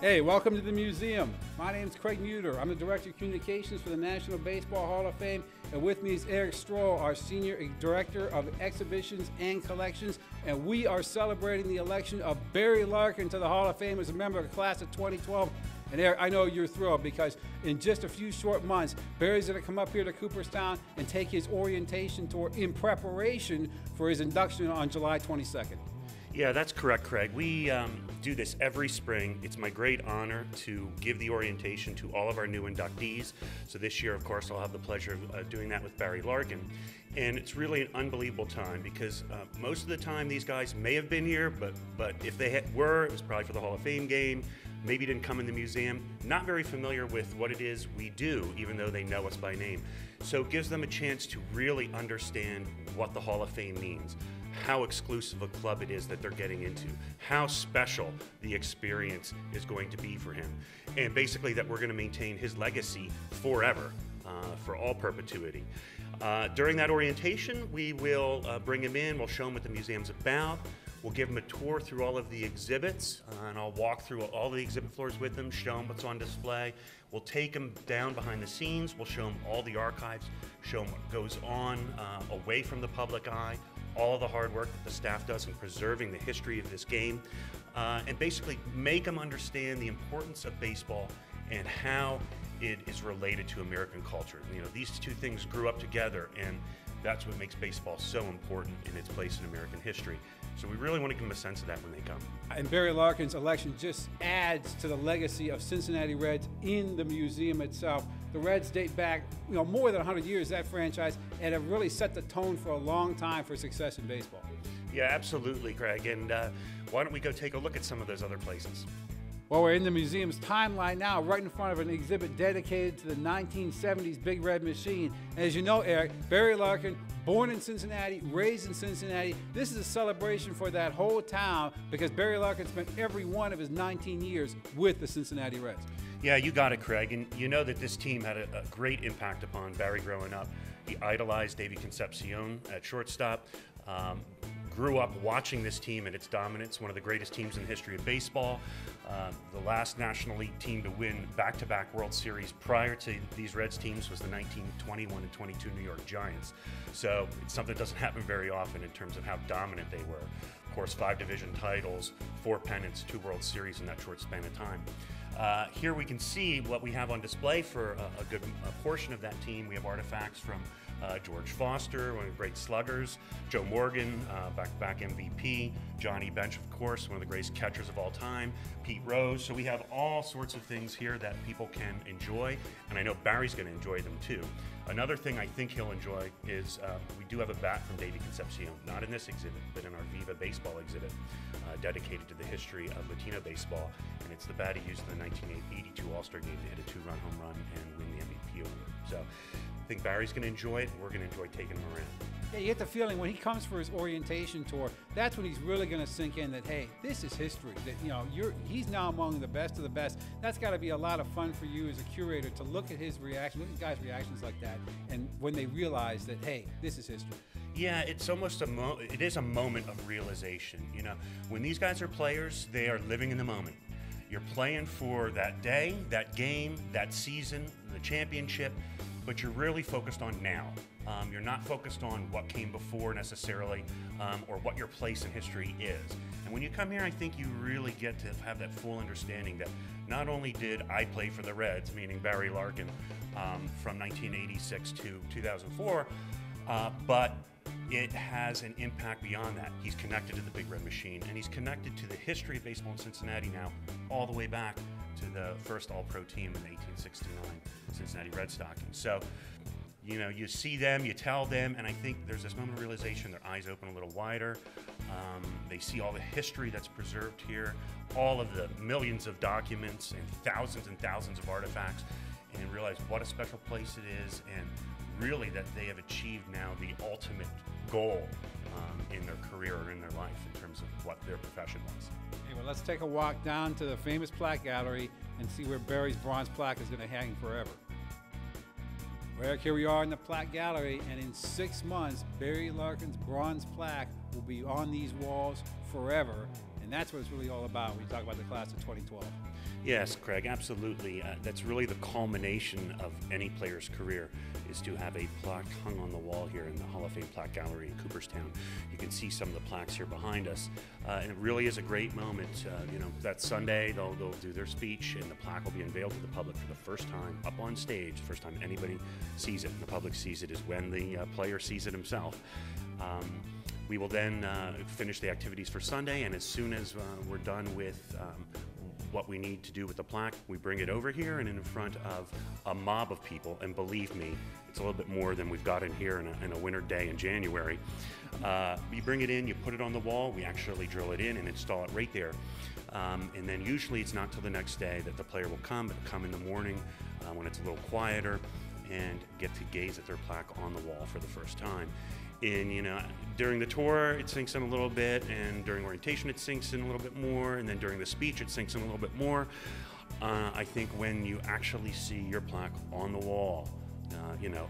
Hey, welcome to the museum. My name is Craig Muter. I'm the Director of Communications for the National Baseball Hall of Fame, and with me is Erik Strohl, our Senior Director of Exhibitions and Collections, and we are celebrating the election of Barry Larkin to the Hall of Fame as a member of the class of 2012. And Erik, I know you're thrilled because in just a few short months, Barry's going to come up here to Cooperstown and take his orientation tour in preparation for his induction on July 22nd. Yeah, that's correct, Craig. We do this every spring. It's my great honor to give the orientation to all of our new inductees. So this year, of course, I'll have the pleasure of doing that with Barry Larkin. And it's really an unbelievable time because most of the time these guys may have been here, but if they were, it was probably for the Hall of Fame game, maybe didn't come in the museum, not very familiar with what it is we do, even though they know us by name. So it gives them a chance to really understand what the Hall of Fame means, how exclusive a club it is that they're getting into, how special the experience is going to be for him, and basically that we're going to maintain his legacy forever, for all perpetuity. During that orientation, we will bring him in, we'll show him what the museum's about, we'll give him a tour through all of the exhibits, and I'll walk through all the exhibit floors with him, show him what's on display. We'll take him down behind the scenes, we'll show him all the archives, show him what goes on away from the public eye, all of the hard work that the staff does in preserving the history of this game, and basically make them understand the importance of baseball and how it is related to American culture. You know, these two things grew up together, and that's what makes baseball so important in its place in American history. So we really want to give them a sense of that when they come. And Barry Larkin's election just adds to the legacy of Cincinnati Reds in the museum itself. The Reds date back, more than 100 years, that franchise, and have really set the tone for a long time for success in baseball. Yeah, absolutely, Craig. And why don't we go take a look at some of those other places? Well, we're in the museum's timeline now, right in front of an exhibit dedicated to the 1970s Big Red Machine. And as you know, Erik, Barry Larkin, born in Cincinnati, raised in Cincinnati. This is a celebration for that whole town because Barry Larkin spent every one of his 19 years with the Cincinnati Reds. Yeah, you got it, Craig. And you know that this team had a great impact upon Barry growing up. He idolized David Concepcion at shortstop. Grew up watching this team and its dominance, one of the greatest teams in the history of baseball. The last National League team to win back-to-back World Series prior to these Reds teams was the 1921 and 22 New York Giants. So it's something that doesn't happen very often in terms of how dominant they were. Of course, 5 division titles, 4 pennants, 2 World Series in that short span of time. Here we can see what we have on display for a good portion of that team. We have artifacts from George Foster, one of the great sluggers, Joe Morgan, back MVP, Johnny Bench, of course, one of the greatest catchers of all time, Pete Rose. So we have all sorts of things here that people can enjoy, and I know Barry's going to enjoy them too. Another thing I think he'll enjoy is we do have a bat from David Concepcion, not in this exhibit, but in our Viva Baseball exhibit, dedicated to the history of Latino baseball, and it's the bat he used in the 1982 All-Star game to hit a 2-run home run and win the MVP award. So I think Barry's going to enjoy it, and we're going to enjoy taking him around. Yeah, you get the feeling when he comes for his orientation tour, that's when he's really going to sink in that, hey, this is history. That he's now among the best of the best. That's got to be a lot of fun for you as a curator to look at his reaction, look at guys' reactions like that, and when they realize that, hey, this is history. Yeah, it's almost it is a moment of realization. When these guys are players, they are living in the moment. You're playing for that day, that game, that season, the championship, but you're really focused on now. You're not focused on what came before necessarily, or what your place in history is. And when you come here, I think you really get to have that full understanding that not only did I play for the Reds, meaning Barry Larkin, from 1986 to 2004, but it has an impact beyond that. He's connected to the Big Red Machine, and he's connected to the history of baseball in Cincinnati now, all the way back to the first All-Pro team in the 1869 Cincinnati Red Stockings. So, you see them, you tell them, and I think there's this moment of realization, their eyes open a little wider. They see all the history that's preserved here, all of the millions of documents and thousands of artifacts, and realize what a special place it is, and really that they have achieved now the ultimate goal in their career or in their life in terms of what their profession was. Hey, well, let's take a walk down to the famous plaque gallery and see where Barry's bronze plaque is going to hang forever. Well, Erik, here we are in the plaque gallery, and in 6 months, Barry Larkin's bronze plaque will be on these walls forever. And And that's what it's really all about when you talk about the class of 2012. Yes, Craig, absolutely. That's really the culmination of any player's career, is to have a plaque hung on the wall here in the Hall of Fame Plaque Gallery in Cooperstown. You can see some of the plaques here behind us, and it really is a great moment. That Sunday they'll do their speech, and the plaque will be unveiled to the public for the first time up on stage. The first time anybody sees it, and the public sees it, is when the player sees it himself. We will then finish the activities for Sunday, and as soon as we're done with what we need to do with the plaque, we bring it over here and in front of a mob of people, and believe me, it's a little bit more than we've got in here in a winter day in January. You bring it in, you put it on the wall, we actually drill it in and install it right there. And then usually it's not till the next day that the player will come, but come in the morning when it's a little quieter and get to gaze at their plaque on the wall for the first time. During the tour, it sinks in a little bit, and during orientation, it sinks in a little bit more, and then during the speech, it sinks in a little bit more. I think when you actually see your plaque on the wall,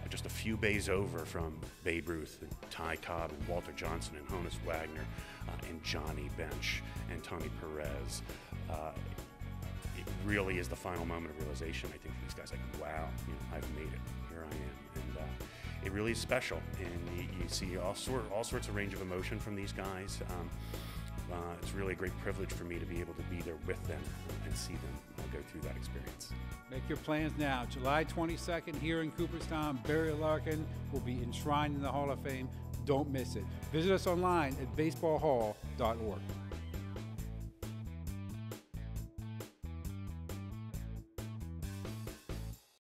just a few bays over from Babe Ruth and Ty Cobb and Walter Johnson and Honus Wagner and Johnny Bench and Tony Perez, it really is the final moment of realization, I think, for these guys. Like, wow, I've made it. Here I am. And it really is special, and you see all sorts of range of emotion from these guys. It's really a great privilege for me to be able to be there with them and see them go through that experience. Make your plans now. July 22nd here in Cooperstown, Barry Larkin will be enshrined in the Hall of Fame. Don't miss it. Visit us online at baseballhall.org.